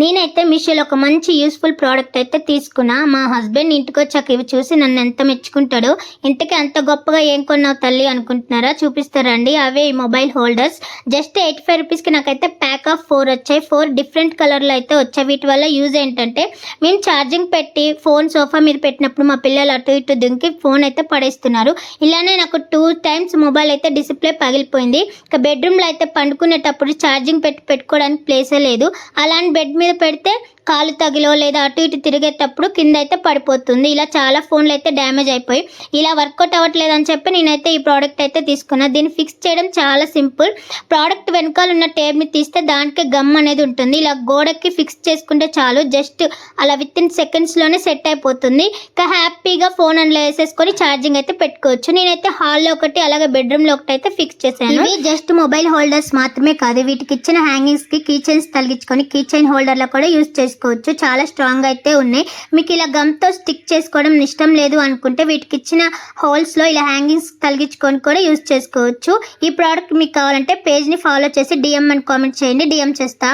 నేనైతే మీషోలో ఒక మంచి యూస్ఫుల్ ప్రోడక్ట్ అయితే తీసుకున్నా. మా హస్బెండ్ ఇంటికి వచ్చాక ఇవి చూసి నన్ను ఎంత మెచ్చుకుంటాడో. ఇంతకీ అంత గొప్పగా ఏం కొన్నావు తల్లి అనుకుంటున్నారా? చూపిస్తారండి. అవే ఈ మొబైల్ హోల్డర్స్. జస్ట్ 85 రూపీస్కి నాకైతే ప్యాక్ ఆఫ్ 4 వచ్చాయి. 4 డిఫరెంట్ కలర్లో అయితే వచ్చాయి. వీటి వల్ల యూజ్ ఏంటంటే మేము ఛార్జింగ్ పెట్టి ఫోన్ సోఫా మీద పెట్టినప్పుడు మా పిల్లలు అటు ఇటు దుంకి ఫోన్ అయితే పడేస్తున్నారు. ఇలానే నాకు 2 టైమ్స్ మొబైల్ అయితే డిస్ప్లే పగిలిపోయింది. ఇక బెడ్రూమ్లో అయితే పండుకునేటప్పుడు ఛార్జింగ్ పెట్టుకోవడానికి ప్లేసే లేదు. అలాంటి బెడ్ మీద పెడితే కాలు తగిలో లేదా అటు ఇటు తిరిగేటప్పుడు కింద అయితే పడిపోతుంది. ఇలా చాలా ఫోన్లు అయితే డ్యామేజ్ అయిపోయి ఇలా వర్కౌట్ అవ్వట్లేదు అని చెప్పి నేనైతే ఈ ప్రోడక్ట్ అయితే తీసుకున్నా. దీన్ని ఫిక్స్ చేయడం చాలా సింపుల్. ప్రోడక్ట్ వెనకాల ఉన్న టేప్ని తీస్తే దానికి గమ్ అనేది ఉంటుంది. ఇలా గోడకి ఫిక్స్ చేసుకుంటే చాలు. జస్ట్ అలా విత్ ఇన్ సెకండ్స్లోనే సెట్ అయిపోతుంది. ఇక హ్యాపీగా ఫోన్ అందులో వేసేసుకొని ఛార్జింగ్ అయితే పెట్టుకోవచ్చు. నేనైతే హాల్లో ఒకటి అలాగే బెడ్రూమ్లో ఒకటి అయితే ఫిక్స్ చేశాను. ఇవి జస్ట్ మొబైల్ హోల్డర్స్ మాత్రమే కాదు, వీటికి ఇచ్చిన హ్యాంగింగ్స్కి కీ చైన్స్ తగిలించుకొని కీ చైన్ హోల్డర్లో కూడా యూజ్ చేసుకోవచ్చు. చాలా స్ట్రాంగ్ అయితే ఉన్నాయి. మీకు ఇలా గమ్తో స్టిక్ చేసుకోవడం ఇష్టం లేదు అనుకుంటే వీటికి ఇచ్చిన హోల్స్లో ఇలా హ్యాంగింగ్స్ తగిలించుకొని కూడా యూజ్ చేసుకోవచ్చు. ఈ ప్రోడక్ట్ మీకు కావాలంటే పేజ్ని ఫాలో చేసి డిఎం అని కామెంట్ చేయండి, డిఎం చేస్తా.